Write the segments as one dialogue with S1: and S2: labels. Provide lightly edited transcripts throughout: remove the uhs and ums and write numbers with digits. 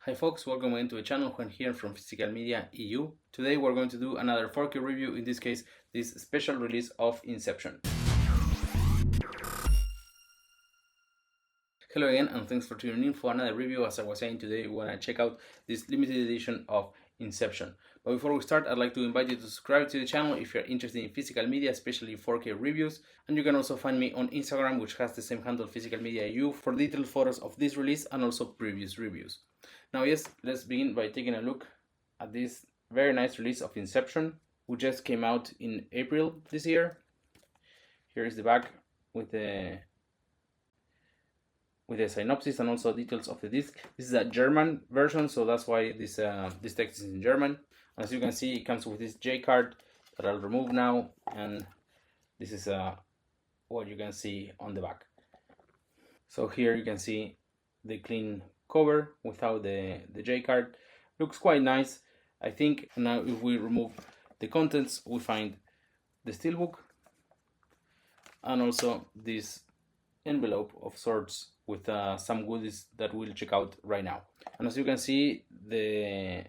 S1: Hi folks, welcome into the channel. Juan here from Physical Media EU. Today we're going to do another 4K review, in this case this special release of Inception. Hello again and thanks for tuning in for another review. As I was saying, today we want to check out this limited edition of Inception. But before we start, I'd like to invite you to subscribe to the channel if you're interested in physical media, especially 4K reviews. And you can also find me on Instagram, which has the same handle, Physical Media EU, for detailed photos of this release and also previous reviews. Now yes, let's begin by taking a look at this very nice release of Inception, which just came out in April this year. Here is the back with the synopsis and also details of the disc. This is a German version, so that's why this text is in German. As you can see, it comes with this J card that I'll remove now, and this is what you can see on the back. So here you can see the clean cover without the J card. Looks quite nice, I think. Now if we remove the contents, we find the steelbook and also this envelope of sorts with some goodies that we'll check out right now. And as you can see, the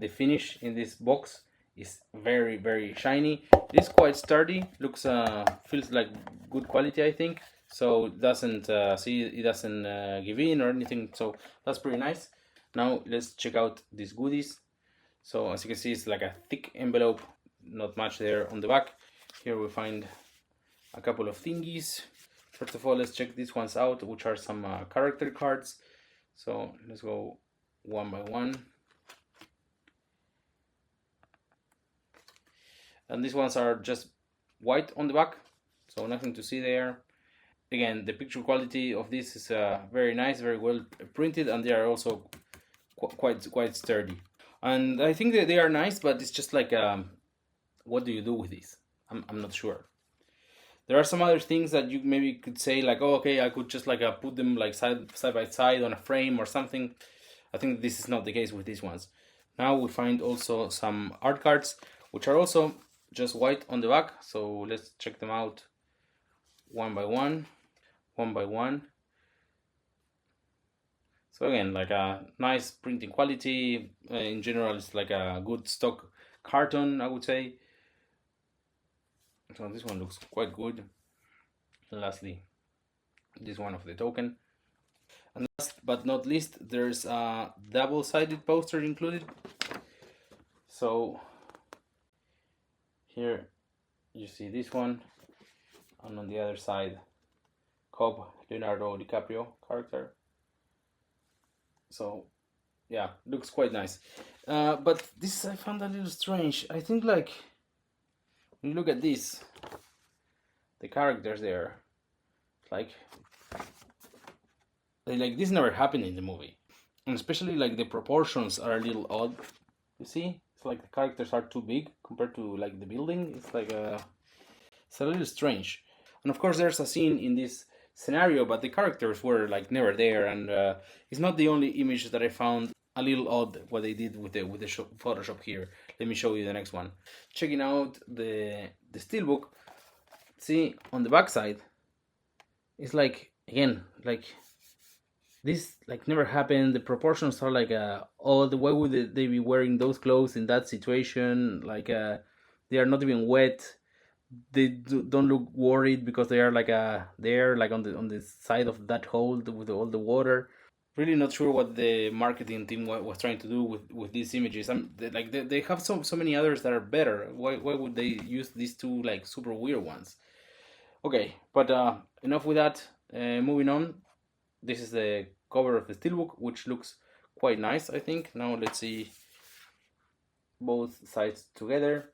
S1: finish in this box is very shiny. It is quite sturdy, looks feels like good quality, I think. So it doesn't give in or anything, so that's pretty nice. Now let's check out these goodies. So as you can see, it's like a thick envelope, not much there on the back. Here we find a couple of thingies. First of all, let's check these ones out, which are some character cards. So let's go one by one. And these ones are just white on the back, so nothing to see there. Again, the picture quality of this is very nice, very well printed, and they are also quite sturdy. And I think that they are nice, but it's just like, what do you do with these? I'm not sure. There are some other things that you maybe could say, like, oh, okay, I could just like put them like side by side on a frame or something. I think this is not the case with these ones. Now we find also some art cards, which are also just white on the back. So let's check them out one by one. So again, like a nice printing quality. In general, it's like a good stock carton, I would say. So this one looks quite good. And lastly, this one of the token. And last but not least, there's a double-sided poster included. So here you see this one, and on the other side, Cobb, Leonardo DiCaprio character. So yeah, looks quite nice. But this I found a little strange. I think like when you look at this, the characters there, like this never happened in the movie, and especially like the proportions are a little odd. You see, it's like the characters are too big compared to like the building. It's like it's a little strange. And of course, there's a scene in this scenario, but the characters were like never there, and it's not the only image that I found a little odd what they did with the Photoshop here. Let me show you the next one. Checking out the steelbook. See, on the back side, it's like, again, like this like never happened. The proportions are like odd. Why would they be wearing those clothes in that situation? Like they are not even wet. They don't look worried because they are like they're like on the side of that hole with all the water. Really not sure what the marketing team was trying to do with these images. They have so many others that are better. Why would they use these two like super weird ones? Okay, but enough with that. Moving on. This is the cover of the steelbook, which looks quite nice, I think. Now let's see both sides together,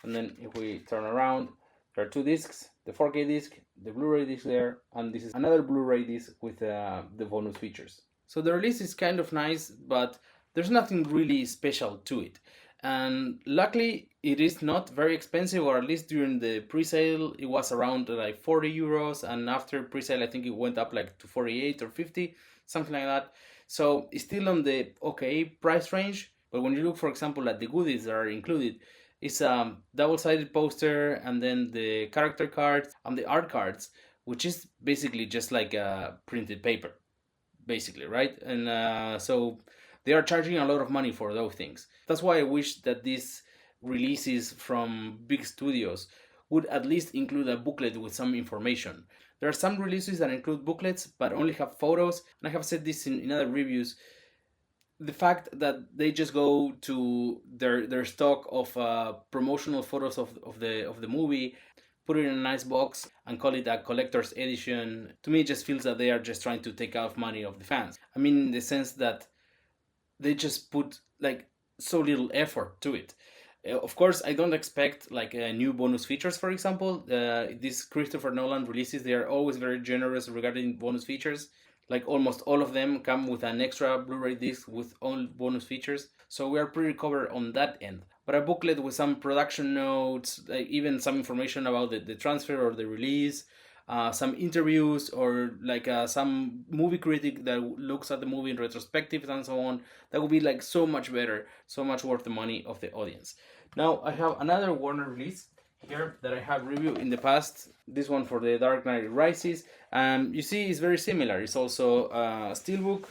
S1: and then if we turn around, there are two discs: the 4K disc, the Blu-ray disc there, and this is another Blu-ray disc with the bonus features. So the release is kind of nice, but there's nothing really special to it. And luckily, it is not very expensive, or at least during the pre-sale, it was around like 40 euros. And after pre-sale, I think it went up like to 48 or 50, something like that. So it's still on the okay price range. But when you look, for example, at the goodies that are included, it's a double-sided poster, and then the character cards and the art cards, which is basically just like a printed paper, basically, right? And so They are charging a lot of money for those things. That's why I wish that these releases from big studios would at least include a booklet with some information. There are some releases that include booklets but only have photos, and I have said this in other reviews. The fact that they just go to their stock of promotional photos of the movie, put it in a nice box, and call it a collector's edition, to me it just feels that they are just trying to take out money of the fans. I mean, in the sense that they just put like so little effort to it. Of course, I don't expect like new bonus features, for example. These Christopher Nolan releases, they are always very generous regarding bonus features. Like almost all of them come with an extra Blu-ray disc with all bonus features. So we are pretty covered on that end. But a booklet with some production notes, like even some information about the transfer or the release, some interviews, or like some movie critic that looks at the movie in retrospective and so on, that would be like so much better, so much worth the money of the audience. Now I have another Warner release here that I have reviewed in the past. This one for the Dark Knight Rises. You see it's very similar. It's also a steelbook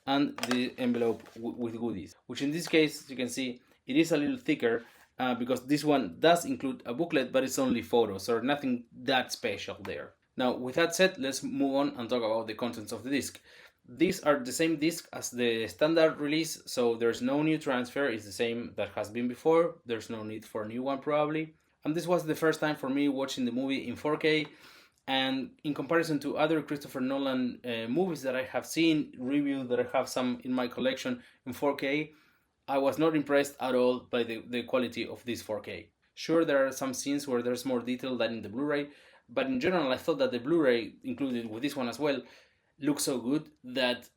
S1: and the envelope with goodies, which in this case you can see it is a little thicker because this one does include a booklet, but it's only photos, so nothing that special there. Now with that said, let's move on and talk about the contents of the disc. These are the same disc as the standard release, so there's no new transfer. It's the same that has been before. There's no need for a new one probably. And this was the first time for me watching the movie in 4K. And in comparison to other Christopher Nolan movies that I have seen, reviewed, that I have some in my collection in 4K, I was not impressed at all by the quality of this 4K. Sure, there are some scenes where there's more detail than in the Blu-ray, but in general I thought that the Blu-ray, included with this one as well, looks so good that,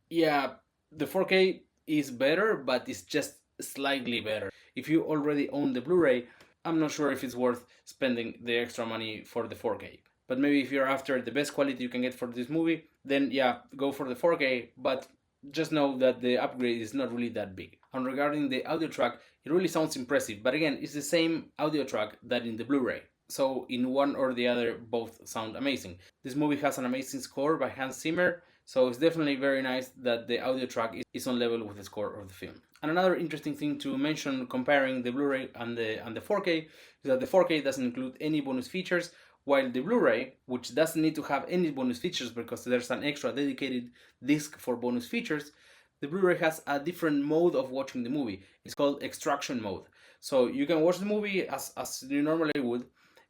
S1: yeah, the 4K is better, but it's just slightly better. If you already own the Blu-ray, I'm not sure if it's worth spending the extra money for the 4K. But maybe if you're after the best quality you can get for this movie, then yeah, go for the 4K, but just know that the upgrade is not really that big. And regarding the audio track, it really sounds impressive, but again, it's the same audio track that in the Blu-ray. So in one or the other, both sound amazing. This movie has an amazing score by Hans Zimmer, so it's definitely very nice that the audio track is on level with the score of the film. And another interesting thing to mention comparing the Blu-ray and the 4K is that the 4K doesn't include any bonus features, while the Blu-ray, which doesn't need to have any bonus features because there's an extra dedicated disc for bonus features, the Blu-ray has a different mode of watching the movie. It's called extraction mode. So you can watch the movie as you normally would,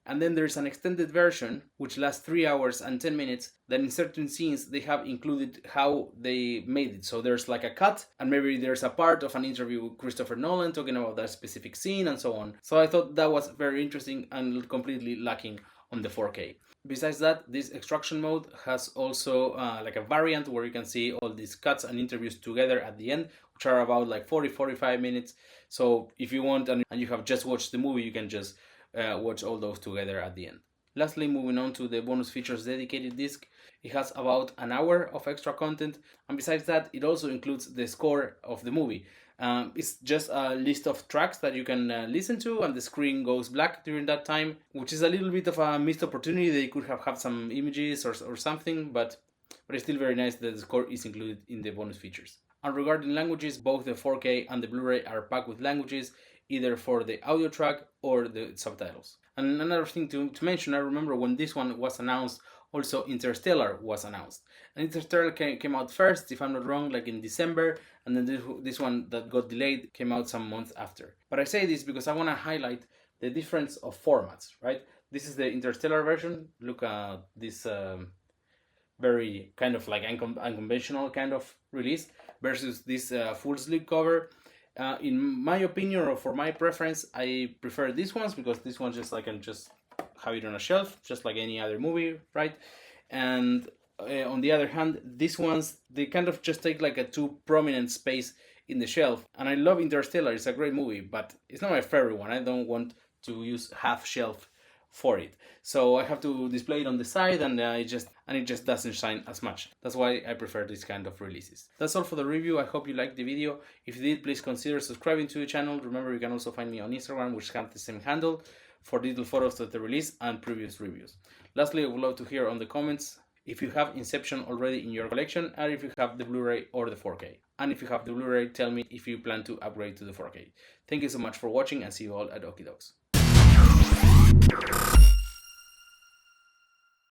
S1: and then there's an extended version which lasts 3 hours and 10 minutes that in certain scenes they have included how they made it. So there's like a cut, and maybe there's a part of an interview with Christopher Nolan talking about that specific scene and so on. So I thought that was very interesting and completely lacking on the 4K. Besides that, this extraction mode has also like a variant where you can see all these cuts and interviews together at the end, which are about like 40-45 minutes. So if you want and you have just watched the movie, you can just watch all those together at the end. Lastly, moving on to the bonus features dedicated disc, it has about an hour of extra content, and besides that, it also includes the score of the movie. It's just a list of tracks that you can listen to, and the screen goes black during that time, which is a little bit of a missed opportunity. They could have had some images or something, but it's still very nice that the score is included in the bonus features. And regarding languages, both the 4K and the Blu-ray are packed with languages, either for the audio track or the subtitles. And another thing to mention, I remember when this one was announced, also Interstellar was announced. And Interstellar came out first, if I'm not wrong, like in December, and then this one that got delayed came out some months after. But I say this because I want to highlight the difference of formats, right? This is the Interstellar version. Look at this very kind of like unconventional kind of release versus this full slipcover. In my opinion, or for my preference, I prefer these ones because this one just I can just have it on a shelf, just like any other movie, right? And on the other hand, these ones, they kind of just take like a too prominent space in the shelf. And I love Interstellar, it's a great movie, but it's not my favorite one. I don't want to use half shelf for it. So I have to display it on the side, and it just doesn't shine as much. That's why I prefer this kind of releases. That's all for the review. I hope you liked the video. If you did, please consider subscribing to the channel. Remember, you can also find me on Instagram, which has the same handle, for detailed photos of the release and previous reviews. Lastly, I would love to hear on the comments if you have Inception already in your collection, and if you have the Blu-ray or the 4K. And if you have the Blu-ray, tell me if you plan to upgrade to the 4K. Thank you so much for watching, and see you all at Okie Dogs.